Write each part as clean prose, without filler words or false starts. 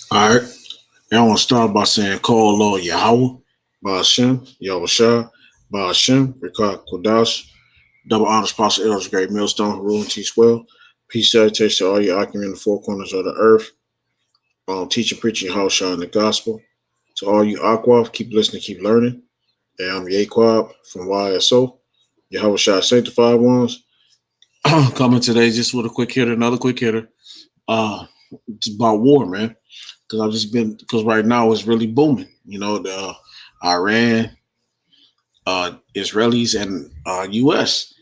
All right. And I want to start by saying, call Lord Yahweh, Ba'ashem, Yahushua, Ba'ashem, Rikah Kodash, double honors, Apostle Elders, Great Millstone, rule and teach well. Peace, salutation to all your occupants in the four corners of the earth. Teaching, preaching, Yahushua in the gospel. To all you Aqua, keep listening, keep learning. And I'm Yaquab from YSO, Yahushua Sanctified Ones. Coming today just with a quick hitter, another quick hitter. It's about war, man. Because right now it's really booming. You know, the Iran, Israelis, and U.S.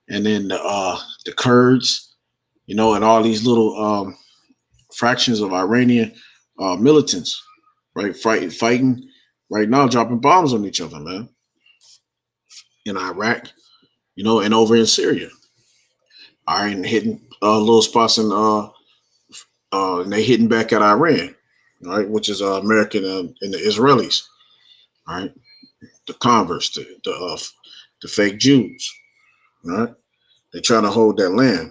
and then the Kurds, you know, and all these little fractions of Iranian militants, right, fighting right now, dropping bombs on each other, man. In Iraq, you know, and over in Syria, Iran hitting little spots and they hitting back at Iran, right, which is American and the Israelis, right, the converts, the fake Jews, right. They're trying to hold that land.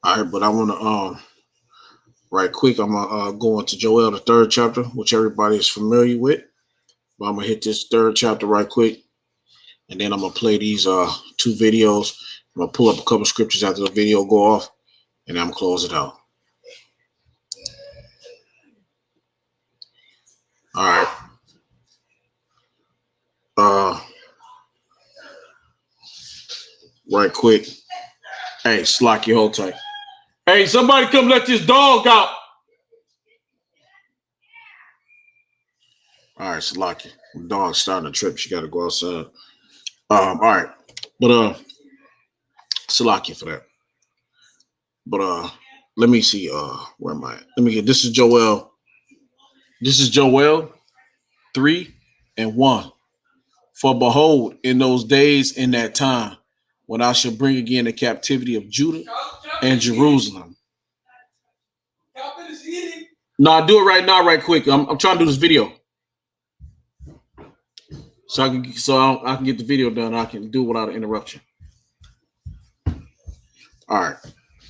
All right, but I want to right quick. I'm gonna go into Joel the third chapter, which everybody is familiar with. But I'm gonna hit this third chapter right quick, and then I'm gonna play these two videos. I'm gonna pull up a couple scriptures after the video go off, and I'm gonna close it out. All right. Right quick. Hey, Slocky, hold tight. Hey, somebody come let this dog out. All right, Slocky. The dog's starting to trip. She got to go outside. All right. But Slocky for that. But let me see. Where am I at? Let me get this is Joel. This is Joel 3:1. For behold, in those days, in that time, when I shall bring again the captivity of Judah and Jerusalem. No, I do it right now, right quick. I'm trying to do this video, so I can get the video done. I can do it without an interruption. All right,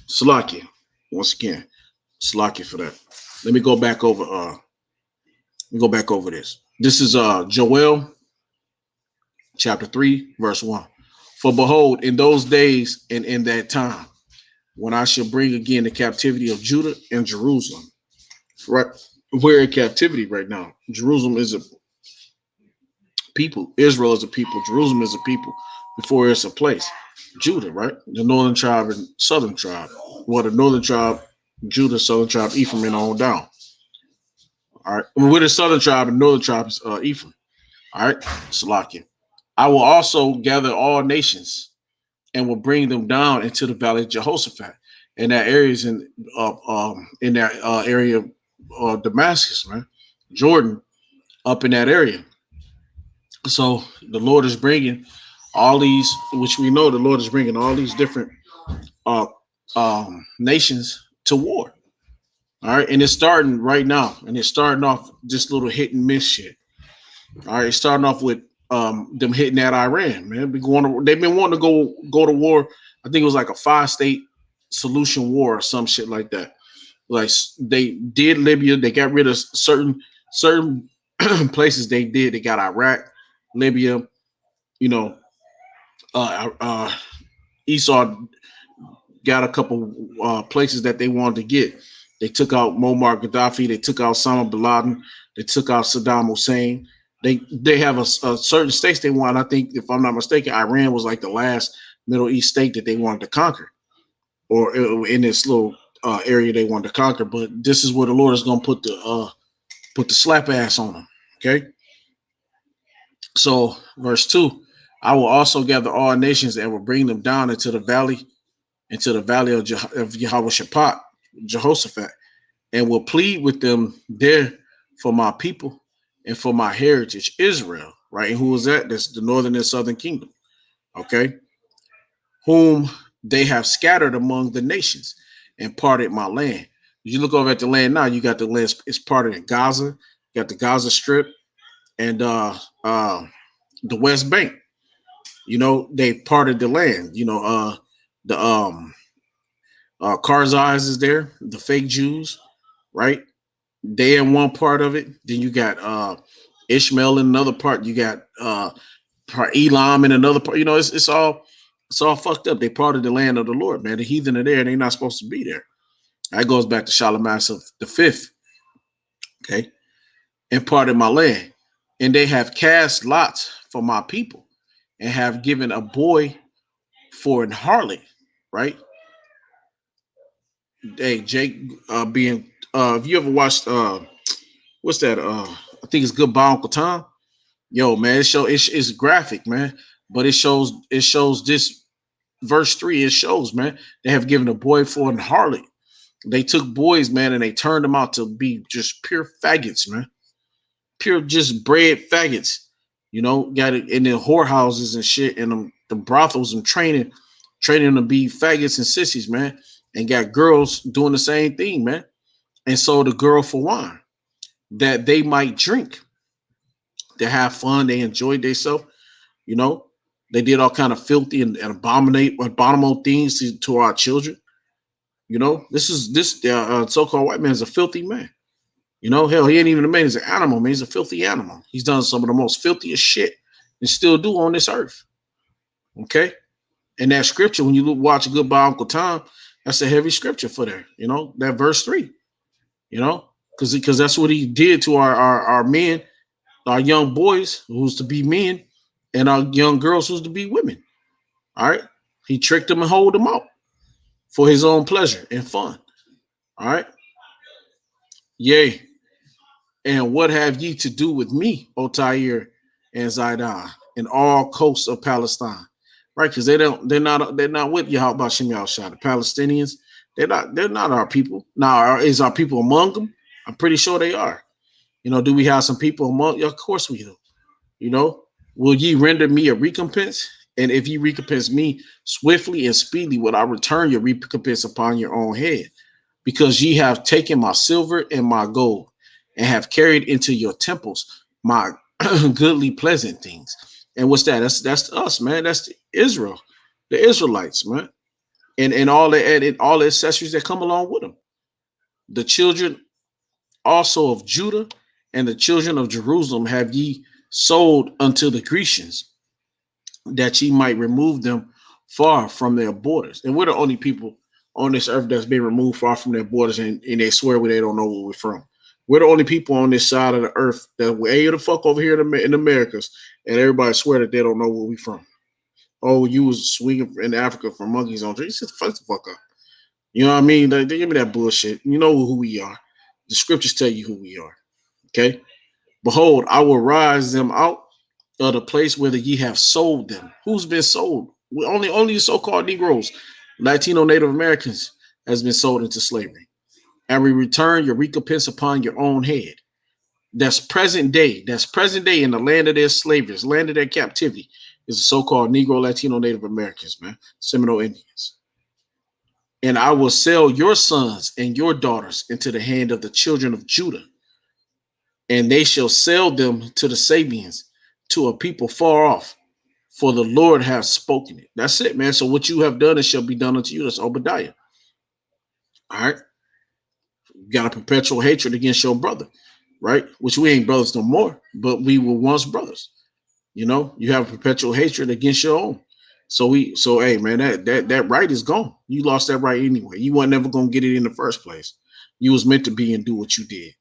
Salakia. Once again, Salakia for that. Let me go back over. Let me go back over this. This is Joel chapter 3:1. For behold, in those days and in that time, when I shall bring again the captivity of Judah and Jerusalem. Right, we're in captivity right now. Jerusalem is a people. Israel is a people. Jerusalem is a people before it's a place. Judah, right? The northern tribe and southern tribe. Well, the northern tribe, Judah, southern tribe, Ephraim, and on down. All right. With the southern tribe and northern tribe is Ephraim. All right. Salakia. I will also gather all nations and will bring them down into the valley of Jehoshaphat. And that area is in that area of Damascus, right? Jordan, up in that area. So the Lord is bringing all these, which we know the Lord is bringing all these different nations to war. All right, and it's starting right now, and it's starting off this little hit and miss shit. All right, it's starting off with them hitting at Iran, man. They've been wanting to go to war. I think it was like a 5-state solution war or some shit like that. Like they did Libya, they got rid of certain places. They got Iraq, Libya, you know, Esau got a couple places that they wanted to get. They took out Muammar Gaddafi. They took out Osama bin Laden. They took out Saddam Hussein. They have a certain states they want. I think, if I'm not mistaken, Iran was like the last Middle East state that they wanted to conquer, or in this little area they want to conquer. But this is where the Lord is going to put the slap ass on them. Okay. So verse 2, I will also gather all nations and will bring them down into the valley of, Jehoshaphat, and will plead with them there for my people and for my heritage, Israel. Right. And who is that? That's the northern and southern kingdom. Okay. Whom they have scattered among the nations and parted my land. You look over at the land now, you got the land, it's parted in Gaza, you got the Gaza Strip, and the West Bank. You know, they parted the land. You know, the Karzais is there, the fake Jews, right? They in one part of it. Then you got Ishmael in another part. You got Elam in another part. You know, it's all fucked up. They parted the land of the Lord, man. The heathen are there, and they're not supposed to be there. That goes back to Charlemagne the fifth, okay, and parted my land, and they have cast lots for my people, and have given a boy for an harlot, right? Hey, Jake, being if you ever watched what's that? I think it's Goodbye Uncle Tom. Yo, man, it's graphic, man, but it shows this verse 3. It shows, man, they have given a boy for an harlot. They took boys, man, and they turned them out to be just pure faggots, man. Pure just bred faggots. You know, got it in the whorehouses and shit, and the brothels and training them to be faggots and sissies, man. And got girls doing the same thing, man. And sold the girl for wine that they might drink, to have fun. They enjoyed themselves, you know. They did all kind of filthy and abominable things to our children. You know, this so-called white man is a filthy man. You know, hell, he ain't even a man. He's an animal, man. He's a filthy animal. He's done some of the most filthiest shit and still do on this earth. Okay? And that scripture, when you watch Goodbye Uncle Tom, that's a heavy scripture for there. You know, that verse 3. You know, because that's what he did to our men, our young boys who's to be men, and our young girls who's to be women. All right? He tricked them and hold them out for his own pleasure and fun. All right? Yea. And what have ye to do with me, O Tyre and Zidon, and all coasts of Palestine? Right? Because they're not with Yahweh Shem Yahushua. The Palestinians, they're not our people. Now, is our people among them? I'm pretty sure they are. You know, do we have some people among? Of course we do. You know, will ye render me a recompense? And if ye recompense me swiftly and speedily, will I return your recompense upon your own head? Because ye have taken my silver and my gold, and have carried into your temples my goodly pleasant things. And what's that? That's us, man. That's Israel, the Israelites, man, and all the accessories that come along with them. The children also of Judah and the children of Jerusalem have ye sold unto the Grecians, that ye might remove them far from their borders. And we're the only people on this earth that's been removed far from their borders, and they swear they don't know where we're from. We're the only people on this side of the earth that we're able to fuck over here in the Americas, and everybody swear that they don't know where we from. Oh, you was swinging in Africa for monkeys on trees. Just fuck the fuck up. You know what I mean? They give me that bullshit. You know who we are. The scriptures tell you who we are. Okay? Behold, I will rise them out of the place where ye have sold them. Who's been sold? Only so-called Negroes, Latino Native Americans has been sold into slavery. And we return your recompense upon your own head. That's present day. That's present day in the land of their slavery, land of their captivity, is the so-called Negro, Latino, Native Americans, man, Seminole Indians. And I will sell your sons and your daughters into the hand of the children of Judah, and they shall sell them to the Sabians, to a people far off, for the Lord hath spoken it. That's it, man. So what you have done, it shall be done unto you. That's Obadiah. All right. You got a perpetual hatred against your brother, right? Which we ain't brothers no more, but we were once brothers. You know, you have a perpetual hatred against your own. So hey, man, that right is gone. You lost that right anyway. You weren't never gonna get it in the first place. You was meant to be and do what you did.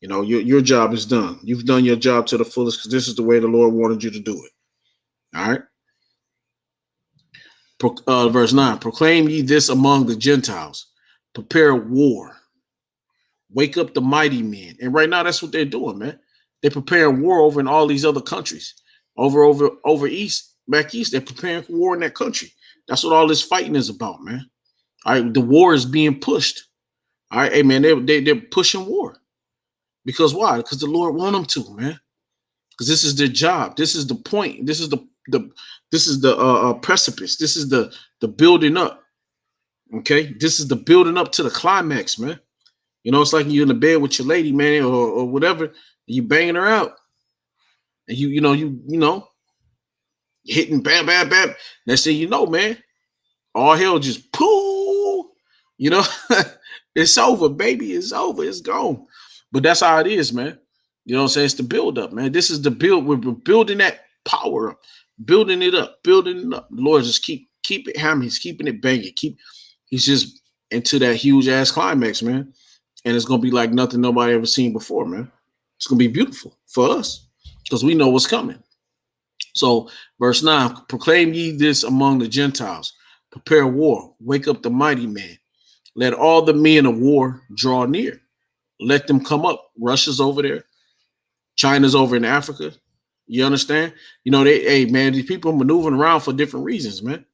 You know, your job is done. You've done your job to the fullest, because this is the way the Lord wanted you to do it. All right. Verse 9, proclaim ye this among the Gentiles. prepare war, wake up the mighty men. And right now, that's what they're doing, man. They're preparing war over in all these other countries, over east, back east. They're preparing for war in that country. That's what all this fighting is about, man. All right, the war is being pushed. All right, hey man, they're pushing war because why? Because the Lord want them to, man. Because this is their job. This is the point. This is the precipice. This is the building up. Okay, this is the building up to the climax, man. You know, it's like you're in the bed with your lady, man, or whatever. And you banging her out, and you know hitting bam bam bam. Next thing you know, man, all hell just pooh. You know, it's over, baby. It's over. It's gone. But that's how it is, man. You know what I'm saying? It's the build up, man. This is the build. We're building that power up, building it up, building it up. The Lord just keep it hammering. He's keeping it banging. He's just into that huge ass climax, man. And it's gonna be like nothing nobody ever seen before, man. It's gonna be beautiful for us because we know what's coming. So, verse 9, proclaim ye this among the Gentiles, prepare war, wake up the mighty man, let all the men of war draw near, let them come up. Russia's over there, China's over in Africa. You understand? You know, hey man, these people are maneuvering around for different reasons, man.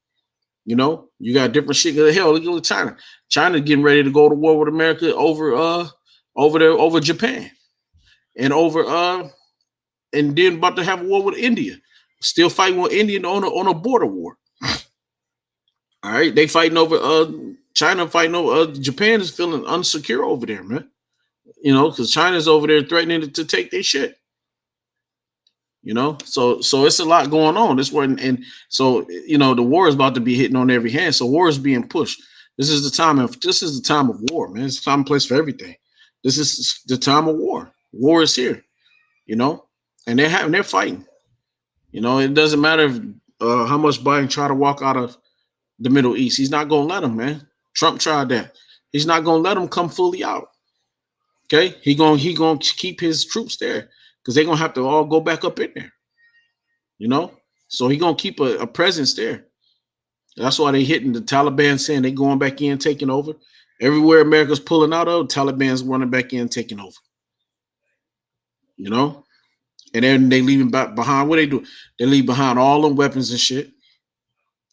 You know, you got different shit. Hell, look at China. China getting ready to go to war with America over Japan and and then about to have a war with India. Still fighting with India on a border war. All right, they fighting over China fighting over Japan is feeling unsecure over there, man. You know, because China's over there threatening to take their shit. You know, so it's a lot going on. This war and so you know the war is about to be hitting on every hand. So war is being pushed. This is the time of war, man. It's a time and place for everything. This is the time of war. War is here, you know, and they're fighting. You know, it doesn't matter if, how much Biden try to walk out of the Middle East. He's not gonna let him, man. Trump tried that. He's not gonna let him come fully out. Okay, he gonna keep his troops there because they're gonna have to all go back up in there. You know, so he gonna keep a presence there. That's why they hitting the Taliban, saying they going back in, taking over. Everywhere America's pulling out of, Taliban's running back in, taking over. You know, and then they leaving back behind. What they do? They leave behind all them weapons and shit.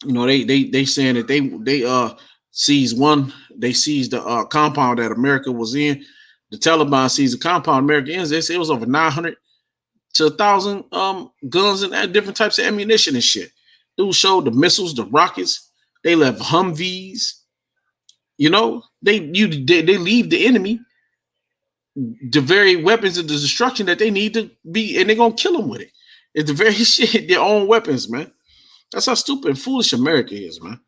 You know, they saying that they seized one. They seized the compound that America was in. The Taliban seized the compound America in. They say it was over 900 to 1,000 guns and different types of ammunition and shit. Dude showed the missiles, the rockets. They left Humvees. You know, they leave the enemy the very weapons of the destruction that they need to be, and they're gonna kill them with it. It's the very shit, their own weapons, man. That's how stupid and foolish America is, man.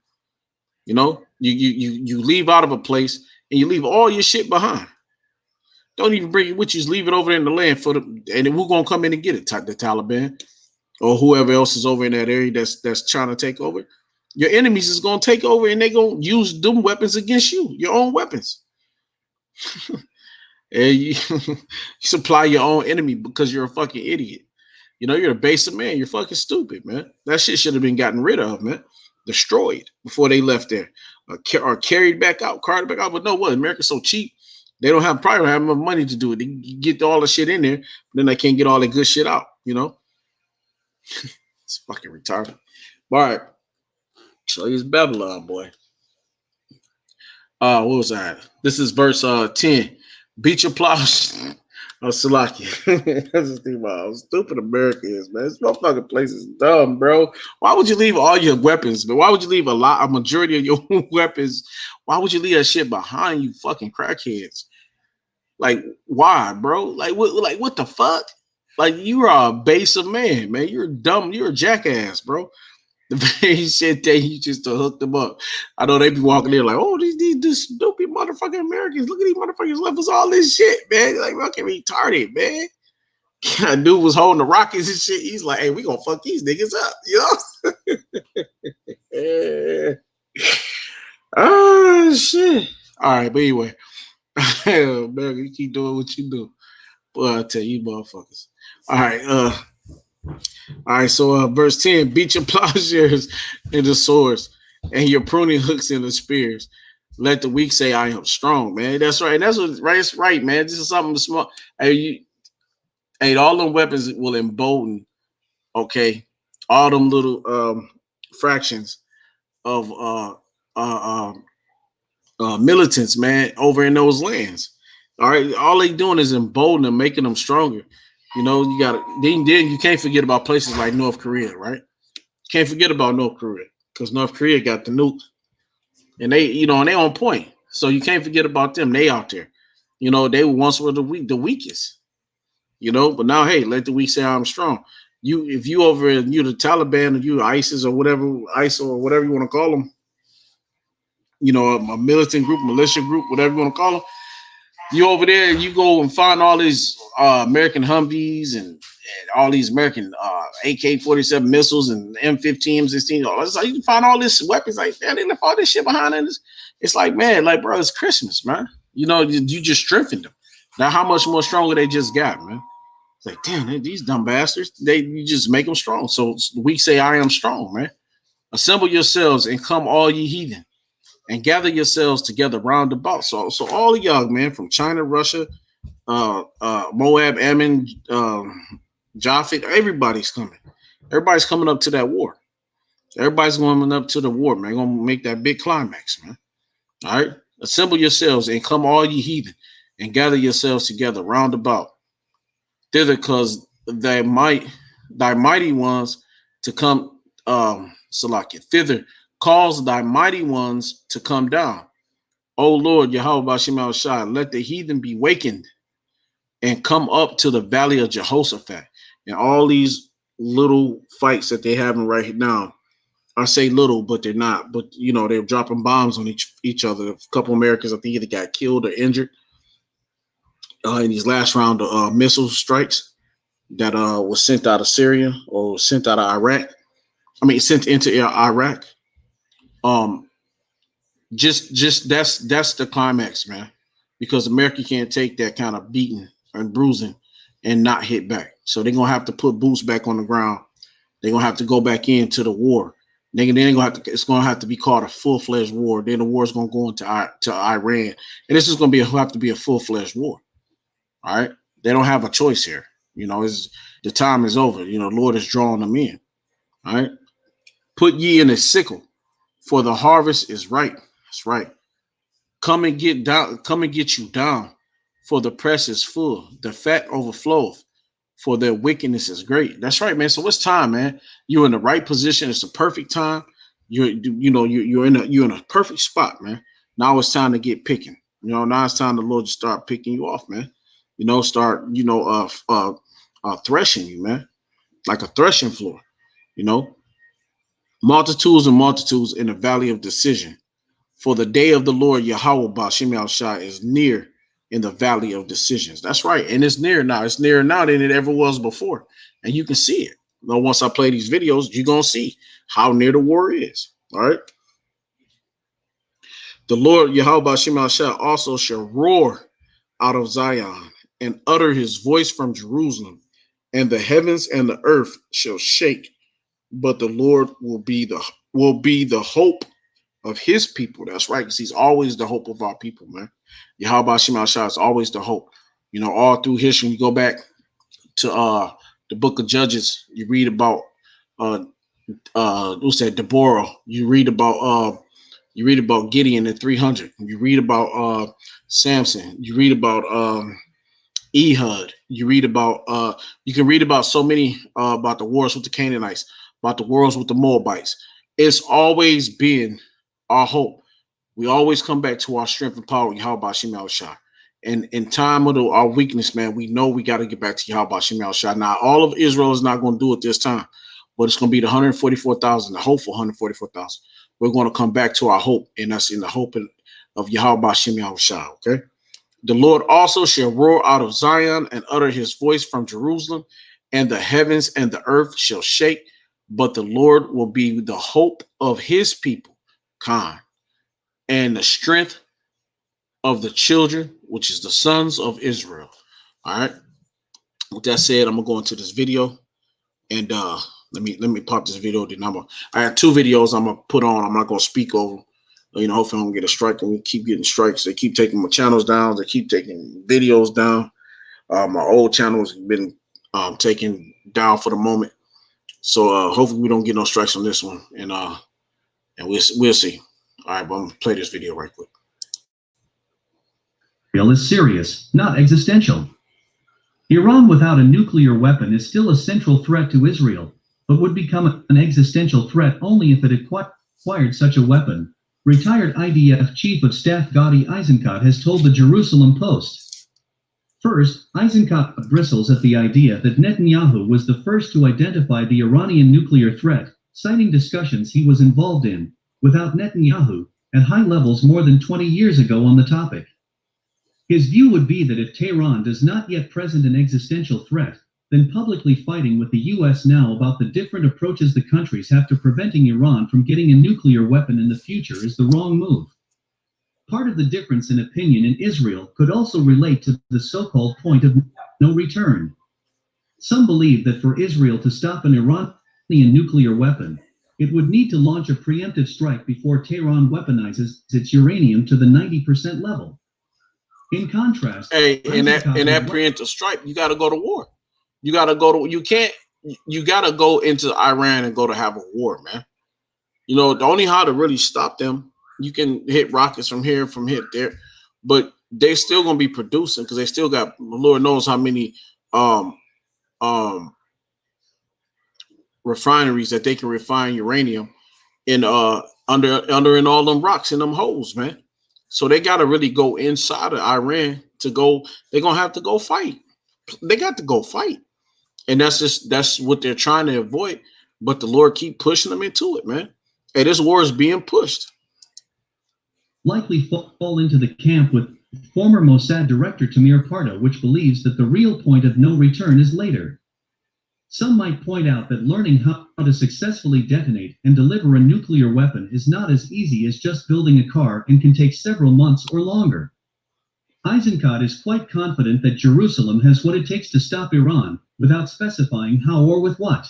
You know, you leave out of a place and you leave all your shit behind. Don't even bring it with you. Just leave it over in the land and then we're gonna come in and get it. The Taliban or whoever else is over in that area that's trying to take over. Your enemies is gonna take over and they're gonna use them weapons against you, your own weapons. And you supply your own enemy because you're a fucking idiot. You know, you're a basic man. You're fucking stupid, man. That shit should have been gotten rid of, man. Destroyed before they left there, or carried back out, carted back out. But no, what? America's so cheap, they probably don't have enough money to do it. They get all the shit in there, but then they can't get all the good shit out. You know, it's fucking retarded. All right, so he's Babylon, boy. What was that? This is verse 10. Beat your plows. Oh, Salaki. I just think about how stupid America is, man. This motherfucking place is dumb, bro. Why would you leave all your weapons, man? Why would you leave a majority of your weapons? Why would you leave that shit behind, you fucking crackheads? Like, why, bro? Like what the fuck? Like, you are a base of man, man. You're dumb. You're a jackass, bro. The very shit that you just to hook them up. I know they be walking there like, oh, these stupid motherfucking Americans. Look at these motherfuckers left us all this shit, man. Like, fucking retarded, man. That dude was holding the rockets and shit. He's like, hey, we gonna fuck these niggas up, you know? Oh shit. All right, but anyway. Man, you keep doing what you do. Boy, I tell you, motherfuckers. All right, so verse 10, beat your plowshares into swords and your pruning hooks into spears. Let the weak say, I am strong, man. That's right. And that's what right. It's right, man. This is something small. Hey, all them weapons will embolden, okay, all them little fractions of uh, militants, man, over in those lands. All right, all they doing is emboldening them, making them stronger. You know, you got to then you can't forget about places like North Korea, right? Can't forget about North Korea because North Korea got the nuke, and and they on point. So you can't forget about them. They out there. You know, they once were the weakest. You know, but now hey, let the weak say I'm strong. If you over you the Taliban or you ISIS or whatever ISIL or whatever you want to call them, you know, a militant group, militia group, whatever you want to call them. You over there, you go and find all these American Humvees and all these American AK-47 missiles and M15, M16. It's like you can find all this weapons. Like, man, they left all this shit behind. And it's like, man, like, bro, it's Christmas, man. You know, you just strengthened them. Now, how much more stronger they just got, man? It's like, damn, these dumb bastards. You just make them strong. So we say, I am strong, man. Assemble yourselves and come, all ye heathen, and gather yourselves together round about. So all of y'all, man, from China, Russia, Moab, Ammon, Japheth, everybody's coming. Everybody's coming up to that war. Everybody's going up to the war, man. Gonna make that big climax, man. All right. Assemble yourselves and come, all ye heathen, and gather yourselves together round about. Thither, because thy mighty ones to come, Salakia, thither, cause thy mighty ones to come down. O Lord, Yahweh Bashim Shai, let the heathen be wakened and come up to the valley of Jehoshaphat. And all these little fights that they're having right now, I say little, but they're not. But, you know, they're dropping bombs on each other. A couple Americans, I think, either got killed or injured in these last round of missile strikes that was sent out of Syria or sent out of Iraq. I mean, sent into Iraq. Um, just that's the climax, man, because America can't take that kind of beating and bruising and not hit back. So they're gonna have to put boots back on the ground. They're gonna have to go back into the war. Then gonna have to. It's gonna have to be called a full-fledged war. Then the war is gonna go into Iran, and this is gonna have to be a full-fledged war. All right, they don't have a choice here. You know, the time is over. You know, the Lord is drawing them in. All right, put ye in a sickle, for the harvest is ripe. That's right. Come and get down. Come and get you down, for the press is full. The fat overfloweth, for their wickedness is great. That's right, man. So it's time, man. You're in the right position. It's the perfect time. You're in a perfect spot, man. Now it's time to get picking. You know, now it's time the Lord to start picking you off, man. You know, start threshing you, man, like a threshing floor. You know, multitudes and multitudes in the valley of decision. For the day of the Lord Yahweh Bashim Al Shai is near in the valley of decisions. That's right. And it's near now. It's nearer now than it ever was before. And you can see it. Now, once I play these videos, you're going to see how near the war is. All right. The Lord Yahweh Bashim Al Shai also shall roar out of Zion and utter his voice from Jerusalem, and the heavens and the earth shall shake. But the Lord will be the hope of his people. That's right, because he's always the hope of our people, man. Yahweh Shema Shah is always the hope. You know, all through history, you go back to the book of Judges, you read about what's that, Deborah. You read about Gideon at 300. You read about Samson. You read about Ehud. You can read about so many about the wars with the Canaanites, about the wars with the Moabites. It's always been our hope. We always come back to our strength and power, Yahweh Shema Shah. And in time of our weakness, man, we know we got to get back to Yahweh Shema Shah. Now, all of Israel is not going to do it this time, but it's going to be the 144,000, the hopeful 144,000. We're going to come back to our hope, and that's in the hope of Yahweh Shema Shah. Okay. The Lord also shall roar out of Zion and utter his voice from Jerusalem, and the heavens and the earth shall shake, but the Lord will be the hope of his people, Khan, and the strength of the children, which is the sons of Israel. All right. With that said, I'm gonna go into this video, and let me pop this video. Then I have two videos I'm gonna put on. I'm not gonna speak over. hopefully I don't get a strike, and we keep getting strikes. They keep taking my channels down. They keep taking videos down. My old channel has been taken down for the moment. So hopefully we don't get no strikes on this one, and we'll see. All right, but I'm gonna play this video right quick. Israel is serious, not existential. Iran without a nuclear weapon is still a central threat to Israel, but would become an existential threat only if it acquired such a weapon. Retired IDF Chief of Staff Gadi Eisenkot has told the Jerusalem Post. First, Eisenkot bristles at the idea that Netanyahu was the first to identify the Iranian nuclear threat, citing discussions he was involved in, without Netanyahu, at high levels more than 20 years ago on the topic. His view would be that if Tehran does not yet present an existential threat, then publicly fighting with the US now about the different approaches the countries have to preventing Iran from getting a nuclear weapon in the future is the wrong move. Part of the difference in opinion in Israel could also relate to the so-called point of no return. Some believe that for Israel to stop an Iranian nuclear weapon, it would need to launch a preemptive strike before Tehran weaponizes its uranium to the 90% level. In contrast, in that preemptive strike, you got to go to war. You got to you got to go into Iran and go to have a war, man. The only how to really stop them, you can hit rockets from here, from hit there, but they still gonna be producing because they still got Lord knows how many refineries that they can refine uranium in under in all them rocks in them holes, man. So they got to really go inside of Iran to go. They're gonna have to go fight. They got to go fight, and that's what they're trying to avoid. But the Lord keep pushing them into it, man. Hey, this war is being pushed. Likely fall into the camp with former Mossad director Tamir Pardo, which believes that the real point of no return is later. Some might point out that learning how to successfully detonate and deliver a nuclear weapon is not as easy as just building a car and can take several months or longer. Eisenkot is quite confident that Jerusalem has what it takes to stop Iran, without specifying how or with what.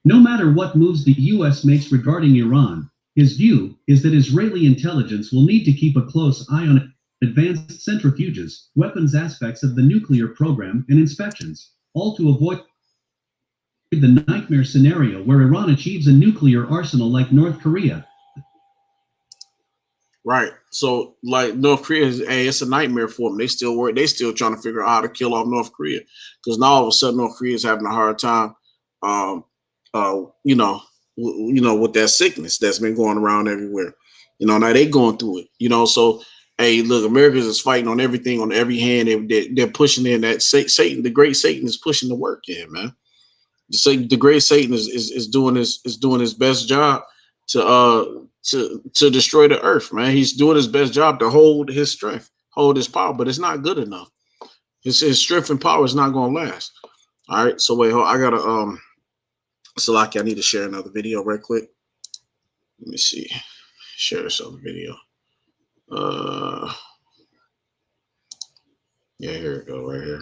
No matter what moves the US makes regarding Iran, his view is that Israeli intelligence will need to keep a close eye on advanced centrifuges, weapons aspects of the nuclear program, and inspections, all to avoid the nightmare scenario where Iran achieves a nuclear arsenal like North Korea. Right. So, like North Korea, it's a nightmare for them. They still work. They still trying to figure out how to kill off North Korea because now all of a sudden North Korea is having a hard time. With that sickness that's been going around everywhere. Now they going through it. So hey, look, America is fighting on everything on every hand. They're pushing in that Satan, the great Satan, is pushing the work in, man. The great Satan is doing his best job to destroy the earth, man. He's doing his best job to hold his strength, hold his power, but it's not good enough. His strength and power is not going to last. All right, so wait, I gotta Salaki, I need to share another video right quick. Let me see. Share this other video. Yeah, here we go, right here.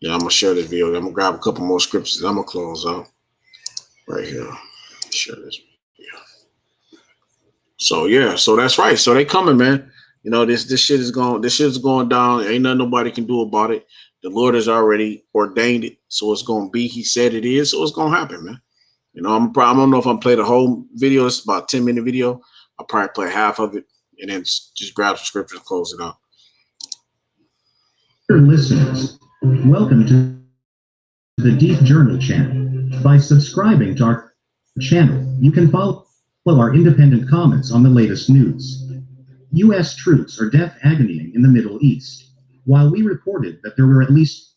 Yeah, I'm gonna share this video. I'm gonna grab a couple more scriptures. I'm gonna close out right here. Share this video. So yeah, so that's right. So they coming, man. This shit is going down. Ain't nothing nobody can do about it. The Lord has already ordained it, so it's gonna be. He said it is, so it's gonna happen, man. I don't know if I'm play the whole video. It's about a 10-minute video. I'll probably play half of it and then just grab some scripture and close it out. Dear listeners, welcome to the Deep Journal channel. By subscribing to our channel, you can follow our independent comments on the latest news. U.S. troops are death agonying in the Middle East. While we reported that there were at least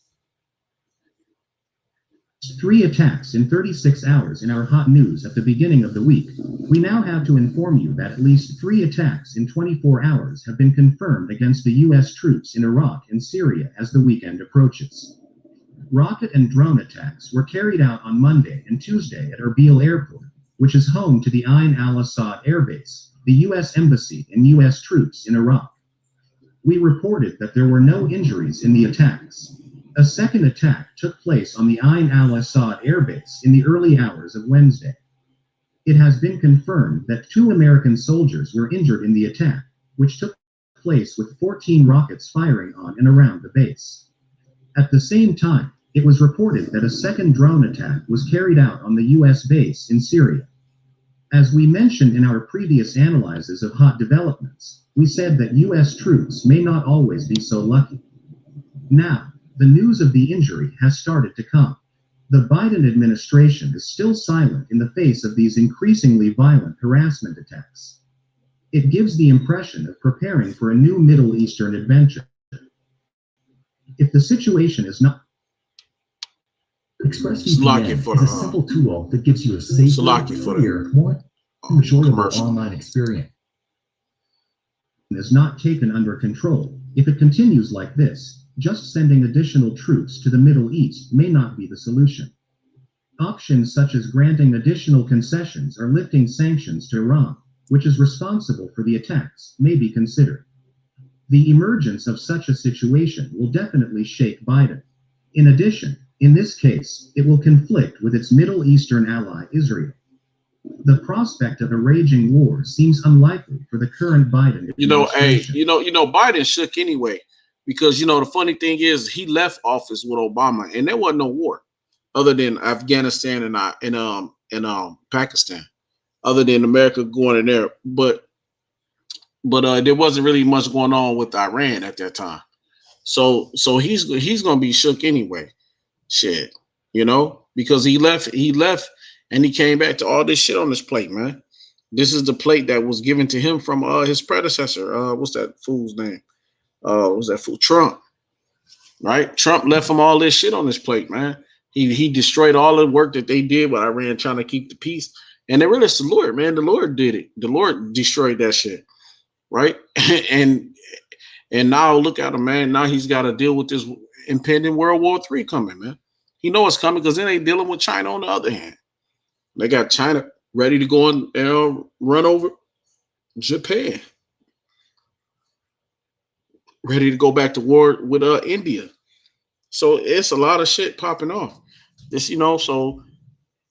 3 attacks in 36 hours in our hot news at the beginning of the week, we now have to inform you that at least 3 attacks in 24 hours have been confirmed against the U.S. troops in Iraq and Syria as the weekend approaches. Rocket and drone attacks were carried out on Monday and Tuesday at Erbil Airport, which is home to the Ain al-Assad Air Base, the U.S. Embassy and U.S. troops in Iraq. We reported that there were no injuries in the attacks. A second attack took place on the Ain al-Assad Air Base in the early hours of Wednesday. It has been confirmed that 2 American soldiers were injured in the attack, which took place with 14 rockets firing on and around the base. At the same time, it was reported that a second drone attack was carried out on the U.S. base in Syria. As we mentioned in our previous analyses of hot developments, we said that U.S. troops may not always be so lucky. Now, the news of the injury has started to come. The Biden administration is still silent in the face of these increasingly violent harassment attacks. It gives the impression of preparing for a new Middle Eastern adventure. If the situation is not... ExpressVPN is a simple tool that gives you a safer, clear, more enjoyable online experience. ...is not taken under control. If it continues like this, just sending additional troops to the Middle East may not be the solution. Options such as granting additional concessions or lifting sanctions to Iran, which is responsible for the attacks, may be considered. The emergence of such a situation will definitely shake Biden. In addition, in this case, it will conflict with its Middle Eastern ally, Israel. The prospect of a raging war seems unlikely for the current Biden administration. Biden shook anyway, because, the funny thing is he left office with Obama and there wasn't no war other than Afghanistan and Pakistan, other than America going in there. But there wasn't really much going on with Iran at that time. So he's going to be shook anyway. Shit, because he left and he came back to all this shit on his plate, man. This is the plate that was given to him from his predecessor. What's that fool's name? Was that fool Trump? Right? Trump left him all this shit on his plate, man. He destroyed all the work that they did with Iran trying to keep the peace. And they realized the Lord, man. The Lord did it. The Lord destroyed that shit. Right? and now look at him, man. Now he's got to deal with this impending World War III coming, man. He knows it's coming because then they dealing with China on the other hand. They got China ready to go and run over Japan. Ready to go back to war with India. So it's a lot of shit popping off. This, so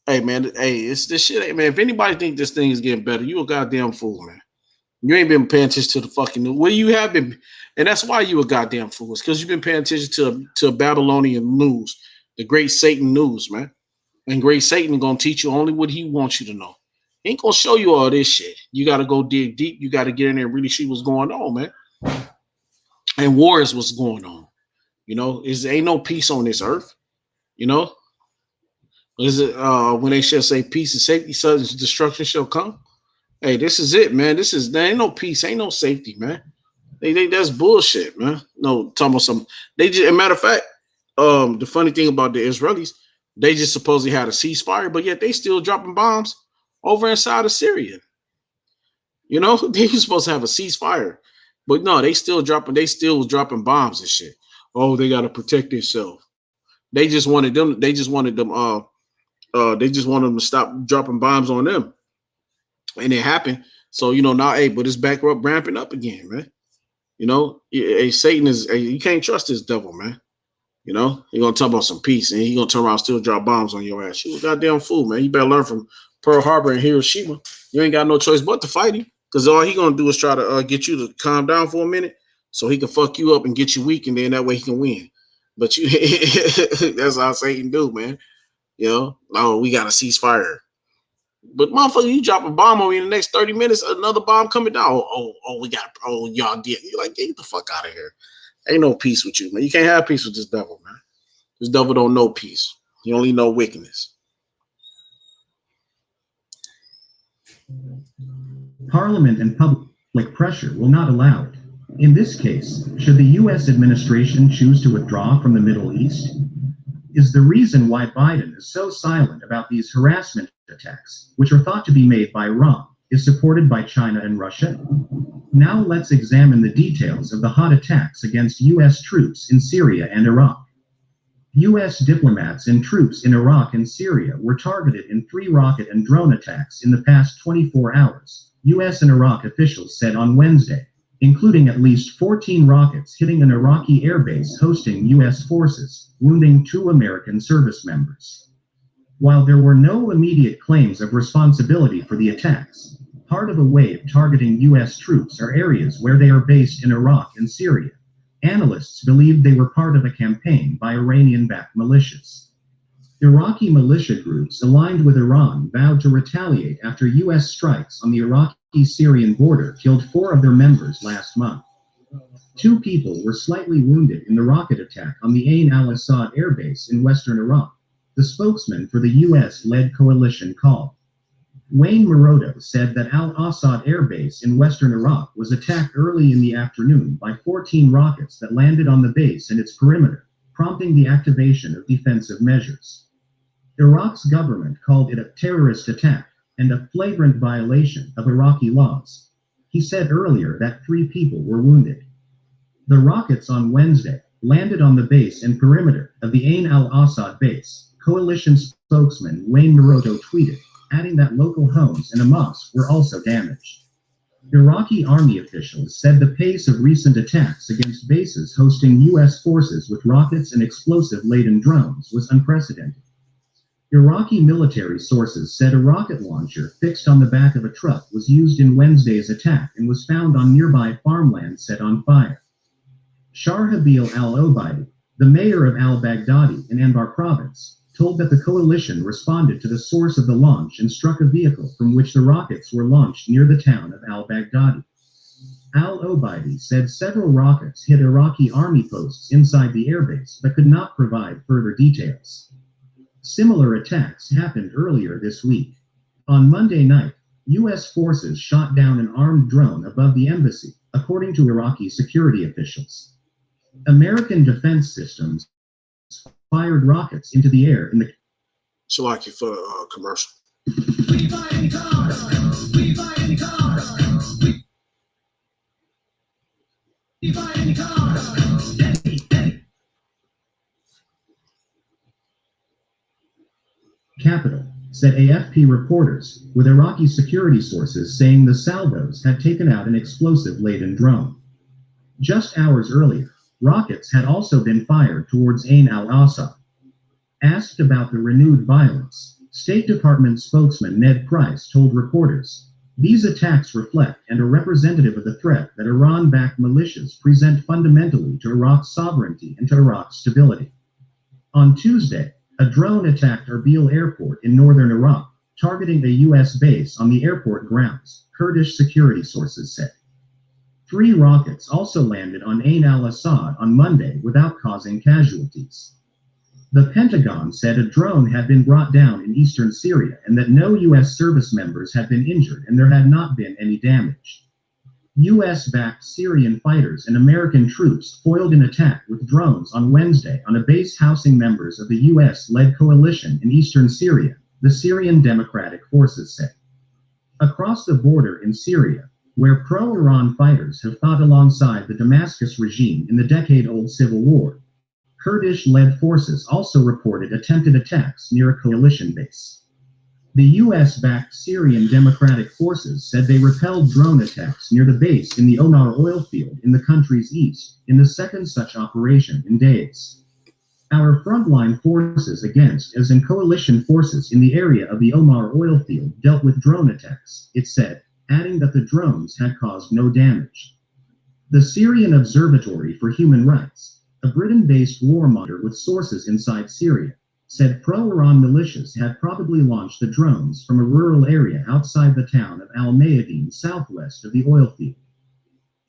hey man, it's this shit, hey, man. If anybody think this thing is getting better, you a goddamn fool, man. You ain't been paying attention to the fucking news. Well, you have been, and that's why you a goddamn fool. It's because you've been paying attention to Babylonian news, the great Satan news, man. And great Satan gonna teach you only what he wants you to know. He ain't gonna show you all this shit. You gotta go dig deep. You gotta get in there and really see what's going on, man. And war is what's going on. Ain't no peace on this earth. Is it when they shall say peace and safety, sudden destruction shall come? Hey, this is it, man. There ain't no peace, ain't no safety, man. That's bullshit, man. No, talking about some. As a matter of fact, the funny thing about the Israelis, they just supposedly had a ceasefire, but yet they still dropping bombs over inside of Syria. They were supposed to have a ceasefire, but no, they still was dropping bombs and shit. Oh, they got to protect themselves. They just wanted them to stop dropping bombs on them. And it happened. So, now, but it's back up, ramping up again, man. Satan is, you can't trust this devil, man. You're going to talk about some peace and he's going to turn around and still drop bombs on your ass. You a goddamn fool, man. You better learn from Pearl Harbor and Hiroshima. You ain't got no choice but to fight him, because all he going to do is try to get you to calm down for a minute so he can fuck you up and get you weak, and then that way he can win. But that's how Satan do, man. No, we got a ceasefire. But motherfucker, you drop a bomb on me in the next 30 minutes, another bomb coming down. Y'all did. You're like, get the fuck out of here. Ain't no peace with you, man. You can't have peace with this devil, man. This devil don't know peace. He only know wickedness. Parliament and public pressure will not allow it. In this case, should the U.S. administration choose to withdraw from the Middle East? Is the reason why Biden is so silent about these harassment attacks, which are thought to be made by Iran, is supported by China and Russia? Now let's examine the details of the hot attacks against U.S. troops in Syria and Iraq. U.S. diplomats and troops in Iraq and Syria were targeted in 3 rocket and drone attacks in the past 24 hours, U.S. and Iraq officials said on Wednesday, including at least 14 rockets hitting an Iraqi airbase hosting U.S. forces, wounding 2 American service members. While there were no immediate claims of responsibility for the attacks, part of a wave targeting U.S. troops or areas where they are based in Iraq and Syria. Analysts believed they were part of a campaign by Iranian-backed militias. Iraqi militia groups aligned with Iran vowed to retaliate after U.S. strikes on the Iraqi-Syrian border killed 4 of their members last month. 2 people were slightly wounded in the rocket attack on the Ain al-Assad airbase in western Iraq, the spokesman for the U.S.-led coalition called. Wayne Morodo said that al-Assad airbase in western Iraq was attacked early in the afternoon by 14 rockets that landed on the base and its perimeter, prompting the activation of defensive measures. Iraq's government called it a terrorist attack and a flagrant violation of Iraqi laws. He said earlier that 3 people were wounded. The rockets on Wednesday landed on the base and perimeter of the Ain al-Assad base, coalition spokesman Wayne Morodo tweeted, adding that local homes and a mosque were also damaged. Iraqi army officials said the pace of recent attacks against bases hosting U.S. forces with rockets and explosive-laden drones was unprecedented. Iraqi military sources said a rocket launcher fixed on the back of a truck was used in Wednesday's attack and was found on nearby farmland set on fire. Sharhabil al-Obaidi, the mayor of al-Baghdadi in Anbar province, told that the coalition responded to the source of the launch and struck a vehicle from which the rockets were launched near the town of al-Baghdadi. Al-Obaidi said several rockets hit Iraqi army posts inside the airbase but could not provide further details. Similar attacks happened earlier this week. On Monday night, U.S. forces shot down an armed drone above the embassy, according to Iraqi security officials. American defense systems fired rockets into the air in the Salaki for commercial. We buy any cars. We buy any cars. We buy any cars. capital, said AFP reporters, with Iraqi security sources saying the salvos had taken out an explosive-laden drone. Just hours earlier, rockets had also been fired towards Ain al-Assad. Asked about the renewed violence, State Department spokesman Ned Price told reporters, "These attacks reflect and are representative of the threat that Iran-backed militias present fundamentally to Iraq's sovereignty and to Iraq's stability." On Tuesday, a drone attacked Erbil Airport in northern Iraq, targeting a U.S. base on the airport grounds, Kurdish security sources said. 3 rockets also landed on Ain al-Assad on Monday without causing casualties. The Pentagon said a drone had been brought down in eastern Syria and that no U.S. service members had been injured and there had not been any damage. U.S.-backed Syrian fighters and American troops foiled an attack with drones on Wednesday on a base housing members of the U.S.-led coalition in eastern Syria, the Syrian Democratic Forces said. Across the border in Syria, where pro-Iran fighters have fought alongside the Damascus regime in the decade-old civil war, Kurdish-led forces also reported attempted attacks near a coalition base. The U.S.-backed Syrian Democratic Forces said they repelled drone attacks near the base in the Omar oil field in the country's east, in the second such operation in days. "Our frontline forces against us and coalition forces in the area of the Omar oil field dealt with drone attacks," it said, adding that the drones had caused no damage. The Syrian Observatory for Human Rights, a Britain-based war monitor with sources inside Syria, said pro-Iran militias had probably launched the drones from a rural area outside the town of Al-Mayadeen southwest of the oil field.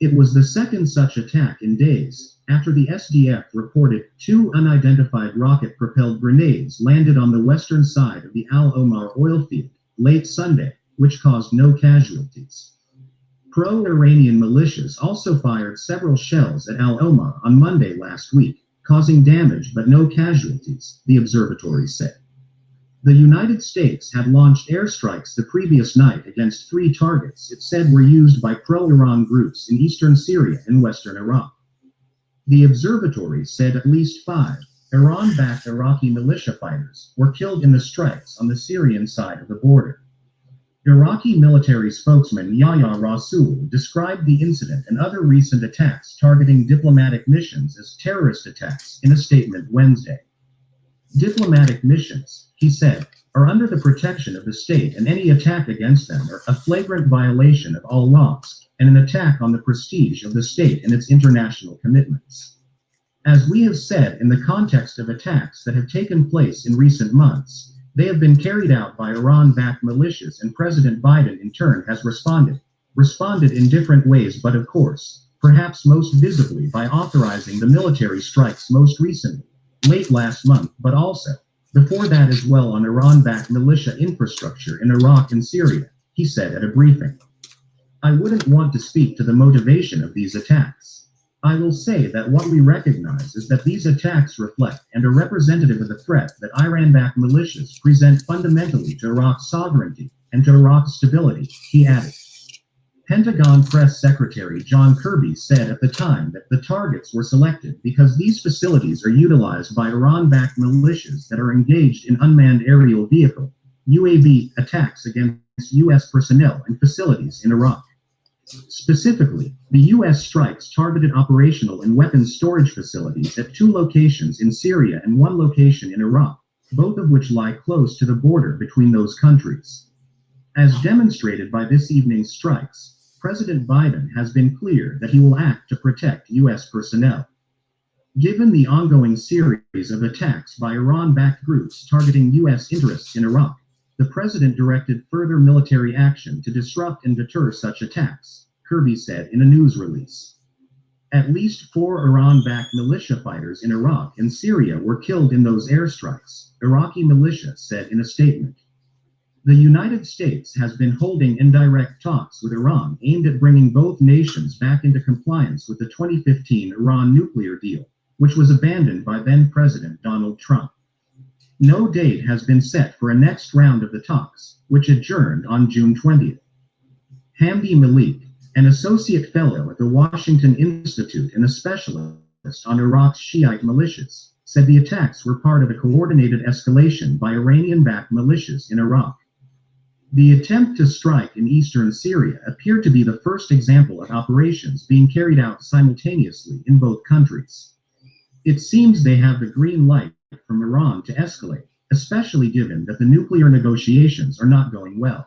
It was the second such attack in days, after the SDF reported 2 unidentified rocket-propelled grenades landed on the western side of the Al-Omar oil field late Sunday, which caused no casualties. Pro-Iranian militias also fired several shells at Al-Omar on Monday last week, causing damage but no casualties, the observatory said. The United States had launched airstrikes the previous night against 3 targets it said were used by pro-Iran groups in eastern Syria and western Iraq. The observatory said at least 5 Iran-backed Iraqi militia fighters were killed in the strikes on the Syrian side of the border. Iraqi military spokesman Yahya Rasool described the incident and other recent attacks targeting diplomatic missions as terrorist attacks in a statement Wednesday. Diplomatic missions, he said, are under the protection of the state, and any attack against them are a flagrant violation of all laws and an attack on the prestige of the state and its international commitments. As we have said, in the context of attacks that have taken place in recent months, they have been carried out by Iran-backed militias, and President Biden in turn has responded in different ways, but of course, perhaps most visibly by authorizing the military strikes most recently, late last month, but also before that as well, on Iran-backed militia infrastructure in Iraq and Syria, he said at a briefing. I wouldn't want to speak to the motivation of these attacks. I will say that what we recognize is that these attacks reflect and are representative of the threat that Iran-backed militias present fundamentally to Iraq's sovereignty and to Iraq's stability, he added. Pentagon Press Secretary John Kirby said at the time that the targets were selected because these facilities are utilized by Iran-backed militias that are engaged in unmanned aerial vehicle (UAV) attacks against U.S. personnel and facilities in Iraq. Specifically, the U.S. strikes targeted operational and weapons storage facilities at 2 locations in Syria and 1 location in Iraq, both of which lie close to the border between those countries. As demonstrated by this evening's strikes, President Biden has been clear that he will act to protect U.S. personnel. Given the ongoing series of attacks by Iran-backed groups targeting U.S. interests in Iraq, the president directed further military action to disrupt and deter such attacks, Kirby said in a news release. At least 4 Iran-backed militia fighters in Iraq and Syria were killed in those airstrikes, Iraqi militia said in a statement. The United States has been holding indirect talks with Iran aimed at bringing both nations back into compliance with the 2015 Iran nuclear deal, which was abandoned by then-President Donald Trump. No date has been set for a next round of the talks, which adjourned on June 20th. Hamdi Malik, an associate fellow at the Washington Institute and a specialist on Iraq's Shiite militias, said the attacks were part of a coordinated escalation by Iranian-backed militias in Iraq. The attempt to strike in eastern Syria appeared to be the first example of operations being carried out simultaneously in both countries. It seems they have the green light from Iran to escalate, especially given that the nuclear negotiations are not going well.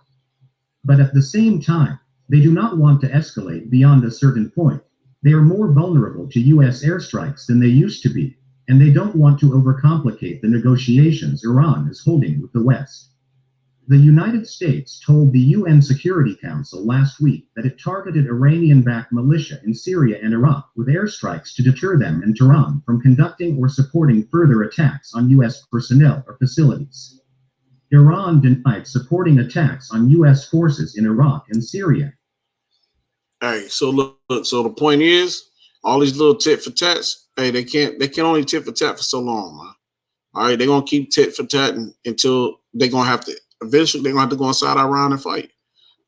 But at the same time, they do not want to escalate beyond a certain point. They are more vulnerable to U.S. airstrikes than they used to be, and they don't want to overcomplicate the negotiations Iran is holding with the West. The United States told the UN Security Council last week that it targeted Iranian-backed militia in Syria and Iraq with airstrikes to deter them and Tehran from conducting or supporting further attacks on U.S. personnel or facilities. Iran denied supporting attacks on U.S. forces in Iraq and Syria. Hey, so look, so the point is, all these little tit for tats, hey, they can only tit for tat for so long, man. All right, they're gonna keep tit for tat until they're gonna have to. Eventually, they're gonna have to go inside Iran and fight.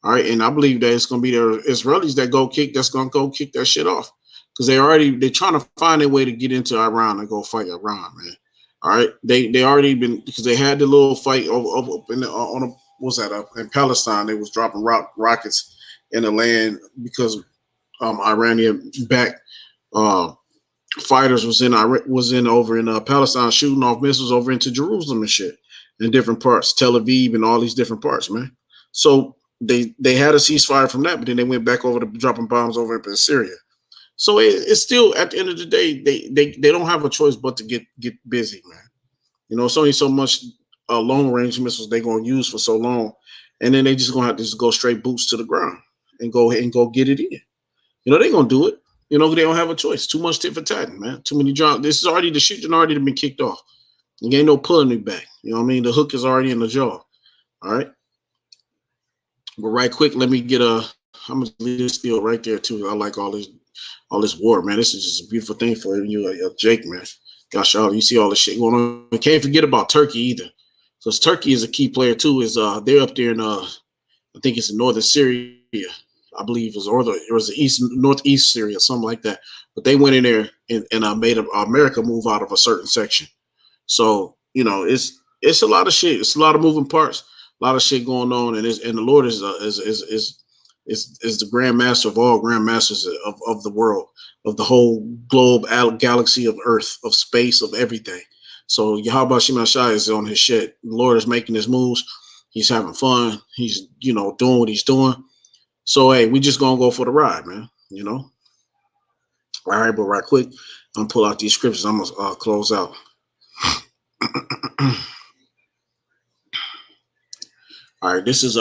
All right, and I believe that it's gonna be the Israelis that that's gonna go kick that shit off, because they're trying to find a way to get into Iran and go fight Iran, man. All right, they already been, because they had the little fight up in the, in Palestine. They was dropping rockets in the land because Iranian backed fighters was in over in Palestine shooting off missiles over into Jerusalem and shit in different parts, Tel Aviv and all these different parts, man. So they had a ceasefire from that, but then they went back over to dropping bombs over in Syria. So it's still, at the end of the day, they don't have a choice but to get busy, man. You know, it's only so much long range missiles they're gonna use for so long, and then they just gonna have to just go straight boots to the ground and go ahead and go get it in. You know, they're gonna do it. You know, they don't have a choice. Too much tit for tat, man. Too many jobs. This is already, the shit already been kicked off. You ain't no pulling it back. You know what I mean? The hook is already in the jaw. All right. But right quick, let me get I'm gonna leave this field right there too. I like all this war, man. This is just a beautiful thing for you, Jake, man. Gosh, you see all this shit going on. We can't forget about Turkey either. Because Turkey is a key player too. Is they're up there in I think it's in northern Syria, I believe it was the northeast Syria, something like that. But they went in there and made America move out of a certain section. So, you know, it's a lot of shit. It's a lot of moving parts, a lot of shit going on, and the Lord is the Grand Master of all Grand Masters of the world, of the whole globe, galaxy of Earth, of space, of everything. So Yahweh Shem Shai is on his shit. The Lord is making his moves. He's having fun. He's, doing what he's doing. So, hey, we just going to go for the ride, man. All right, but right quick, I'm going to pull out these scriptures. I'm going to close out. All right, this is,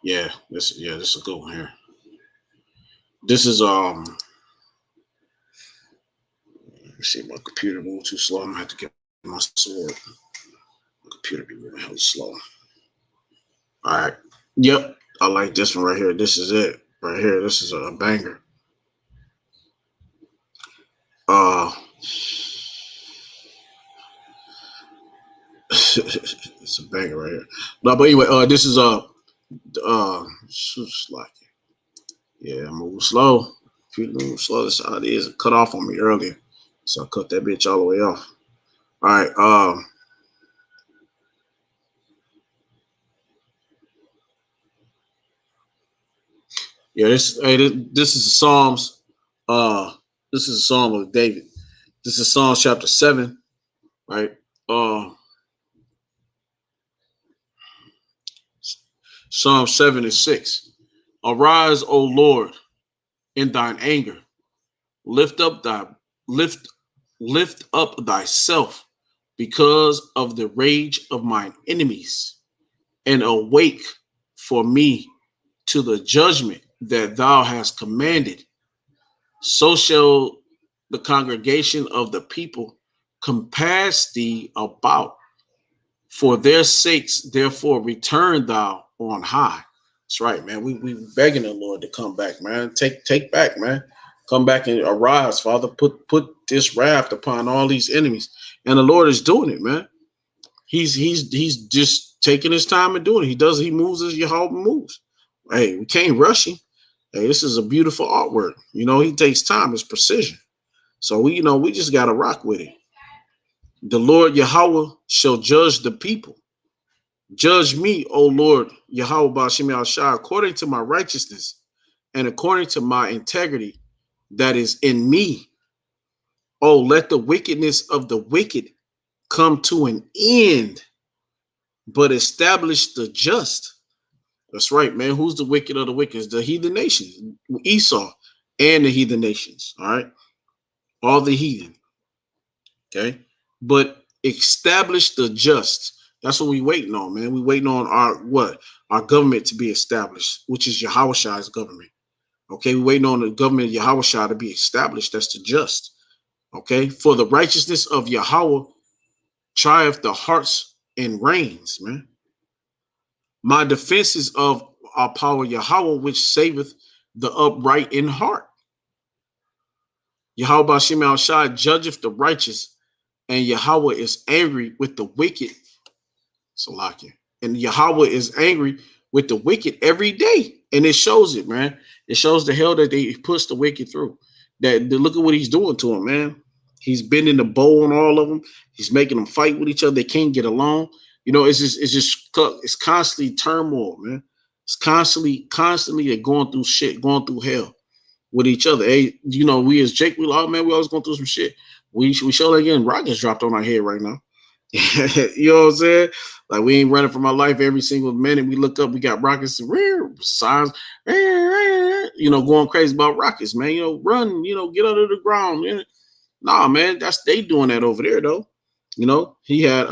this is a good one here. This is, let's see, my computer moved too slow. I'm going to have to get my sword. My computer be moving hella slow. All right. Yep. I like this one right here. This is it right here. This is a banger. It's a banger right here. No, but anyway, this is yeah, move slow. If you move slow, that's how it is. It cut off on me earlier, so I cut that bitch all the way off. All right. Yeah, this is Psalms. This is a Psalm of David. This is Psalm chapter 7, right? Psalm 7:6. Arise, O Lord, in thine anger. Lift up thyself because of the rage of mine enemies, and awake for me to the judgment that thou hast commanded. So shall the congregation of the people compass thee about. For their sakes, therefore, return thou on high. That's right, man. We begging the Lord to come back, man. Take back, man. Come back and arise, Father. Put this wrath upon all these enemies. And the Lord is doing it, man. He's just taking his time and doing it. He moves as Yahweh moves. Hey, we can't rush him. Hey, this is a beautiful artwork. He takes time, it's precision. So we just gotta rock with it. The Lord Yahweh shall judge the people. Judge me, O Lord Yahweh Ba'Shem Al-Shai, according to my righteousness and according to my integrity that is in me. Oh, let the wickedness of the wicked come to an end, but establish the just. That's right, man. Who's the wicked of the wicked? It's the heathen nations, Esau and the heathen nations. All right, all the heathen. Okay, but establish the just. That's what we waiting on, man. We waiting on our government to be established, which is Yahweh's government. Okay, we waiting on the government of Yahweh to be established. That's the just. Okay, for the righteousness of Yahweh triumph the hearts and reigns, man. My defense is of our power Yahweh, which saveth the upright in heart. Yahweh Ba'Shem Al-Shai judgeth the righteous, and Yahweh is angry with the wicked. Salakia. And Yahweh is angry with the wicked every day. And it shows it, man. It shows the hell that they push the wicked through. Look at what he's doing to them, man. He's bending the bow on all of them. He's making them fight with each other. They can't get along. It's constantly turmoil, man. It's constantly they're going through shit, going through hell with each other. Hey, we as Jake, we always going through some shit. We show that again. Rockets dropped on our head right now. You know what I'm saying? Like, we ain't running for my life every single minute. We look up, we got rockets, signs, going crazy about rockets, man. Run, get under the ground. Man. Nah, man, they doing that over there though. He had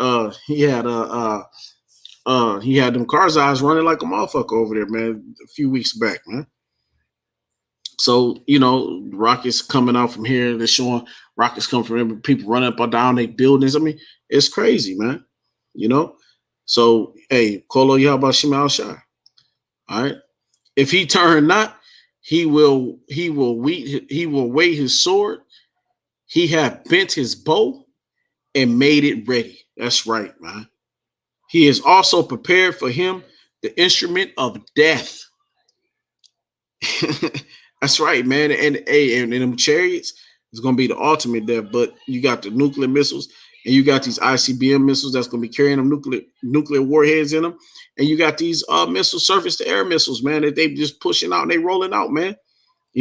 them cars eyes running like a motherfucker over there, man, a few weeks back, man. So, rockets coming out from here, they're showing rockets come from here, people running up or down their buildings. I mean, it's crazy, man. So, hey, Kolo Yahweh Shem Al-Shai. All right. If he turn not, he will weight his sword. He hath bent his bow and made it ready. That's right, man. He is also prepared for him the instrument of death. That's right, man. And in them chariots, it's gonna be the ultimate death. But you got the nuclear missiles, and you got these ICBM missiles that's gonna be carrying them nuclear warheads in them, and you got these missile surface to air missiles, man, that they just pushing out and they rolling out, man. He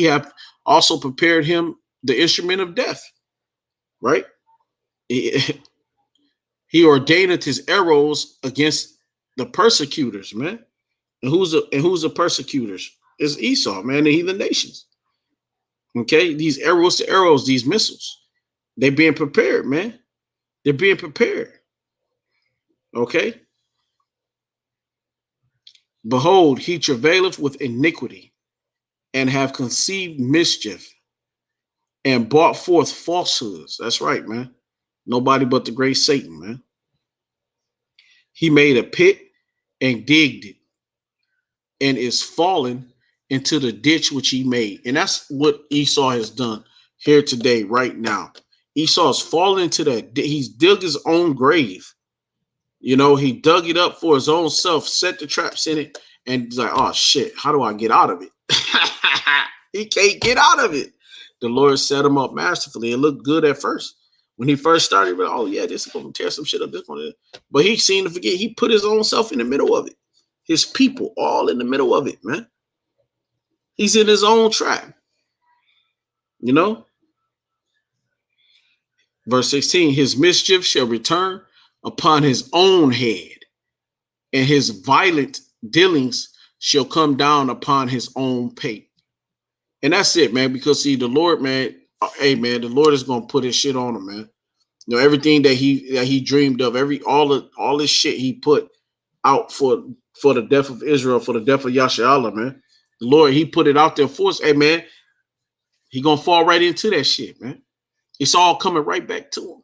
have also prepared him the instrument of death. right? He ordained his arrows against the persecutors, man. And who's the persecutors? It's Esau, man, the heathen nations. Okay, these arrows to arrows, these missiles, they're being prepared, man. They're being prepared. Okay. Behold, he travaileth with iniquity, and have conceived mischief, and brought forth falsehoods. That's right, man. Nobody but the great Satan, man. He made a pit and digged it, and is fallen into the ditch which he made. And that's what Esau has done here today, right now. Esau is fallen into that. He's dug his own grave. You know, he dug it up for his own self, set the traps in it, and he's like, oh shit, how do I get out of it? He can't get out of it. The Lord set him up masterfully. It looked good at first. When he first started, like, oh yeah, this is going to tear some shit up. This one, but he seemed to forget. He put his own self in the middle of it. His people all in the middle of it, man. He's in his own trap. You know? Verse 16, his mischief shall return upon his own head, and his violent dealings shall come down upon his own pate. And that's it, man, because see, the Lord, man, hey, man, the Lord is going to put his shit on him, man. You know, everything that he dreamed of, all this shit he put out for the death of Israel, for the death of Yasharahla, man. The Lord, he put it out there for us. Hey, man, he going to fall right into that shit, man. It's all coming right back to him.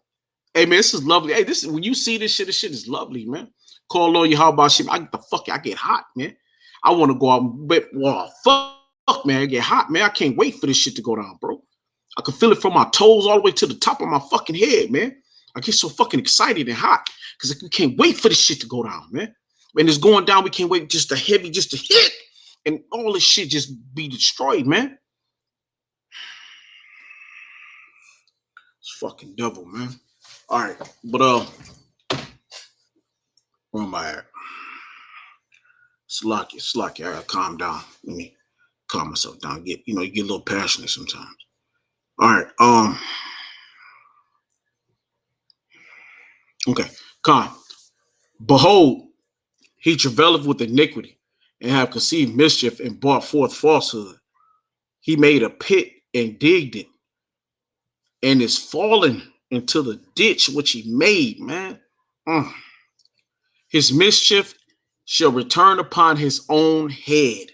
Hey, man, this is lovely. Hey, this is when you see this shit is lovely, man. Call Lord Yahweh Shem. I get hot, man. I want to go out and fuck, man. I get hot, man. I can't wait for this shit to go down, bro. I can feel it from my toes all the way to the top of my fucking head, man. I get so fucking excited and hot because we can't wait for this shit to go down, man. When it's going down, we can't wait just to hit, and all this shit just be destroyed, man. It's fucking devil, man. All right, but where am I at? Slacky. I gotta calm down. Let me calm myself down. You get a little passionate sometimes. All right, okay, calm. Behold, he travaileth with iniquity, and have conceived mischief, and brought forth falsehood. He made a pit and digged it, and is fallen into the ditch which he made, man. His mischief shall return upon his own head,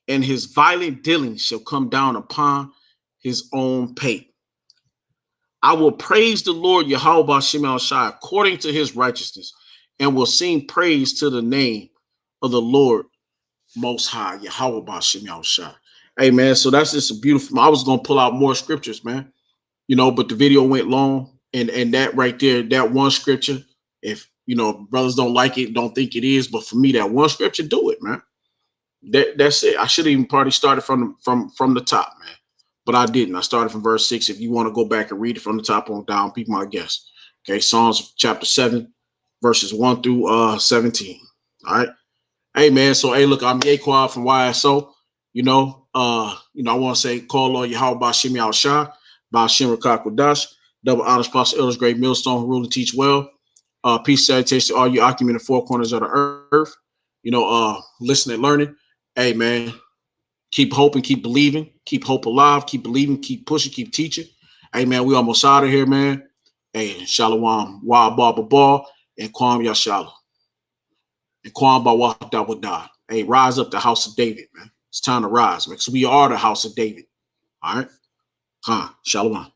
and his violent dealings shall come down upon his own pate. I will praise the Lord Yahweh Shem Shai according to his righteousness, and will sing praise to the name of the Lord Most High, Yahweh Shem Shai. Hey, man, so that's just a beautiful. I was gonna pull out more scriptures, man. But the video went long, and that right there, that one scripture, if brothers don't like it, don't think it is, but for me, that one scripture, do it, man. That's it. I should have even probably started from the top, man, but I didn't. I started from verse 6. If you want to go back and read it from the top on down, be my guest. Okay, Psalms chapter 7, verses 1 through 17. All right. Hey, man. So hey, look, I'm Yaquad from YSO. I want to say call on Yahweh Shem Shai, Ba'ashem Rakak Wadash, double honors Apostle Elders, great millstone who rule and teach well. Peace, salutation to all you occupant in the four corners of the earth. Listening and learning. Hey, man, keep hoping, keep believing, keep hope alive, keep believing, keep pushing, keep teaching. Hey, man, we almost out of here, man. Hey, Shalom, Wa Ba, and Kwam Yashala. And Kwam Ba Wadawadah. Hey, rise up the house of David, man. It's time to rise, man, because we are the house of David. All right? Shalom.